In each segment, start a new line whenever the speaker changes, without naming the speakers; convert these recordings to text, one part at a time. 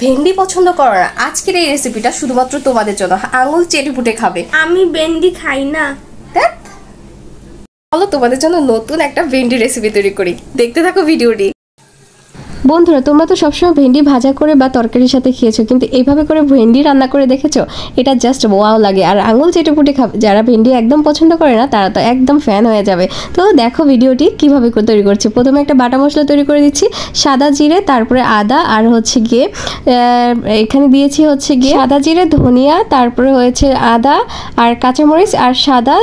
ভেন্ডি পছন্দ করো না, আজকের এই রেসিপিটা শুধুমাত্র তোমাদের জন্য। আঙুল চেটেপুটে খাবে।
আমি ভেন্ডি খাই না।
চলো তোমাদের জন্য নতুন একটা ভেন্ডি রেসিপি তৈরি করি, দেখতে থাকো ভিডিওটি।
বন্ধুরা, তোমরা তো সবসময় ভেন্ডি ভাজা করে বা তরকারির সাথে খেয়েছো, কিন্তু এইভাবে করে ভেন্ডি রান্না করে দেখেছো? এটা জাস্ট ওয়াও লাগে। আর আঙুল চেটেপুটে খাবে। যারা ভেন্ডি একদম পছন্দ করে না তারা তো একদম ফ্যান হয়ে যাবে। তো দেখো ভিডিওটি কিভাবে তৈরি করছি। প্রথমে একটা বাটা মশলা তৈরি করে দিচ্ছি, সাদা জিরে, তারপরে আদা, আর হচ্ছে গিয়ে এখানে দিয়েছি হচ্ছে গিয়ে সাদা জিরে, ধনিয়া, তারপরে হয়েছে আদা আর কাঁচামরিচ আর সাদা,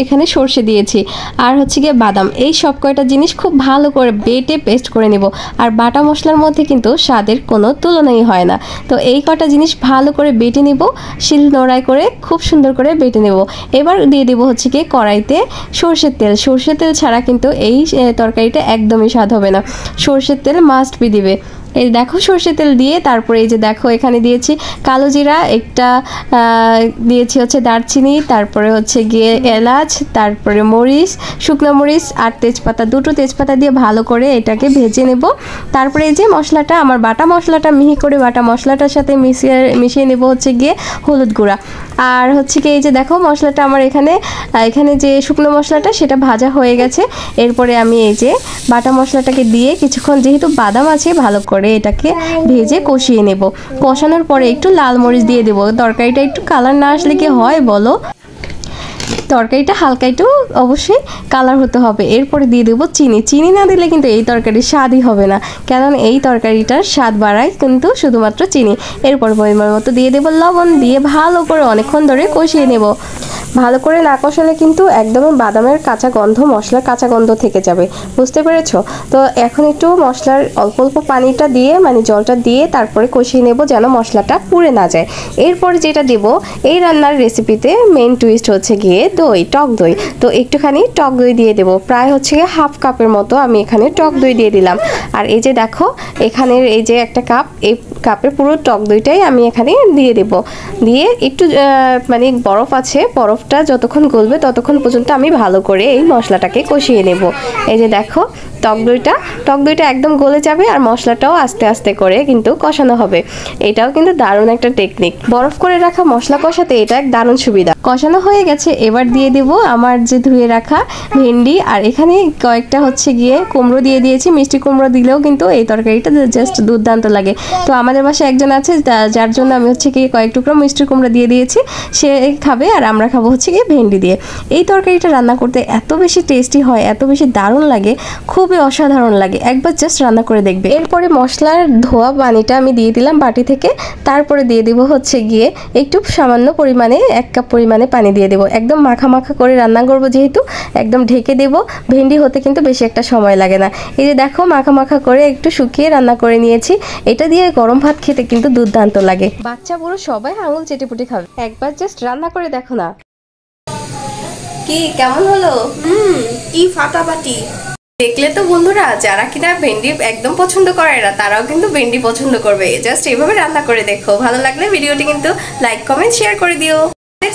এখানে সর্ষে দিয়েছি, আর হচ্ছে গিয়ে বাদাম। এই সব কয়টা জিনিস খুব ভালো করে বেটে পেস্ট করে নেব। আর বাটা মশলার মধ্যে কিন্তু স্বাদের কোনো তুলনাই হয় না। তো এই কটা জিনিস ভালো করে বেটে নেব, শিল নোড়ায় করে খুব সুন্দর করে বেটে নেব। এবার দিয়ে দেবো হচ্ছে কি কড়াইতে সর্ষের তেল। সর্ষের তেল ছাড়া কিন্তু এই তরকারিটা একদমই স্বাদ হবে না। সর্ষের তেল মাস্ট বি দিবে। এই দেখো সর্ষের তেল দিয়ে তারপরে এই যে দেখো এখানে দিয়েছি কালো জিরা, একটা দিয়েছি হচ্ছে দারচিনি, তারপরে হচ্ছে গিয়ে এলাচ, তারপরে মরিচ, শুকনো মরিচ আর তেজপাতা, দুটো তেজপাতা দিয়ে ভালো করে এটাকে ভেজে নেব। তারপরে এই যে মশলাটা, আমার বাটা মশলাটা মিহি করে বাটা মশলাটার সাথে মিশিয়ে নেব হচ্ছে গিয়ে হলুদ গুঁড়া। আর হচ্ছে কি এই যে দেখো মশলাটা আমার এখানে যে শুকনো মশলাটা সেটা ভাজা হয়ে গেছে। এরপরে আমি এই যে বাটা মশলাটাকে দিয়ে কিছুক্ষণ, যেহেতু বাদাম আছে, ভালো করে এটাকে ভেজে কষিয়ে নেব। কষানোর পরে একটু লাল মরিচ দিয়ে দেবো। তরকারিটা একটু কালার না আসলে কি হয় বলো? তরকারিটা হালকা একটু অবশ্যই কালার হতে হবে। এরপরে দিয়ে দেবো চিনি। চিনি না দিলে কিন্তু এই তরকারির স্বাদই হবে না, কারণ এই তরকারিটার স্বাদ বাড়ায় কিন্তু শুধুমাত্র চিনি। এরপর পরিমাণ মতো দিয়ে দেবো লবণ, দিয়ে ভালো করে অনেকক্ষণ ধরে কষিয়ে নেব। ভালো করে না কষালে কিন্তু একদমই বাদামের কাঁচা গন্ধ, মশলার কাঁচা গন্ধ থেকে যাবে, বুঝতে পেরেছো? তো এখন একটু মশলার অল্প অল্প পানিটা দিয়ে, মানে জলটা দিয়ে তারপরে কষিয়ে নেব, যেন মশলাটা পুড়ে না যায়। এরপরে যেটা দেব এই রান্নার রেসিপিতে মেইন টুইস্ট হচ্ছে গিয়ে দই, টক দই। তো একটুখানি টক দই দিয়ে দেবো, প্রায় হচ্ছে গিয়ে হাফ কাপের মতো আমি এখানে টক দই দিয়ে দিলাম। আর এই যে দেখো এখানের এই যে একটা কাপ, এই কাপের পুরো টক দইটাই আমি এখানে দিয়ে দেব। দিয়ে একটু মানে বরফ আছে, বরফটা যতক্ষণ গলবে ততক্ষণ পর্যন্ত আমি ভালো করে এই মশলাটাকে কষিয়ে নেব। এই যে দেখো টক দইটা একদম গলে যাবে, আর মশলাটাও আস্তে আস্তে করে কিন্তু কষানো হবে। এটাও কিন্তু দারুণ একটা টেকনিক। বরফ করে রাখা মশলা কষাতে এটা এক দারুণ সুবিধা। কষানো হয়ে গেছে, এবার দিয়ে দেব আমার যে ধুয়ে রাখা ভেন্ডি। আর এখানে কয়েকটা হচ্ছে গিয়ে কুমড়ো দিয়ে দিয়েছি। মিষ্টি কুমড়ো দিলেও কিন্তু এই তরকারিটা জাস্ট দুর্দান্ত লাগে। তো আমাদের বাসায় একজন আছে যার জন্য আমি হচ্ছে গিয়ে কয়েক টুকরো মিষ্টি কুমড়ো দিয়ে দিয়েছি, সে খাবে, আর আমরা খাবো হচ্ছে গিয়ে ভেন্ডি দিয়ে। এই তরকারিটা রান্না করতে এত বেশি টেস্টি হয়, এত বেশি দারুণ লাগে, খুবই অসাধারণ লাগে। একবার জাস্ট রান্না করে দেখবে। এরপরে মশলার ধোয়া পানিটা আমি দিয়ে দিলাম বাটি থেকে। তারপরে দিয়ে দিব হচ্ছে গিয়ে একটু সামান্য পরিমাণে 1 কাপ পরিমাণে পানি দিয়ে দেবো। একদম মাখা মাখা করে রান্না করবো, যেহেতু একদম ঢেকে দেব। ভেন্ডি হতে কিন্তু বেশি একটা সময় লাগে না। এই যে দেখো মাখা মাখা করে একটু শুকিয়ে রান্না করে নিয়েছি। এটা দিয়ে গরম ভাত খেতে কিন্তু দুর্দান্ত লাগে। বাচ্চা বুড়ো সবাই আঙুল চেটেপুটে খাবে। একবার জাস্ট রান্না করে দেখো না।
কি কেমন হলো?
কি ফাটাফাটি।
দেখলে তো বন্ধুরা, যারা কিনা ভেন্ডি একদম পছন্দ করে না তারাও কিন্তু ভেন্ডি পছন্দ করবে। জাস্ট এইভাবে রান্না করে দেখো। ভালো লাগলে ভিডিওটি কিন্তু লাইক, কমেন্ট, শেয়ার করে দিও।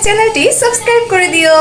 চ্যানেলটি সাবস্ক্রাইব করে দিও।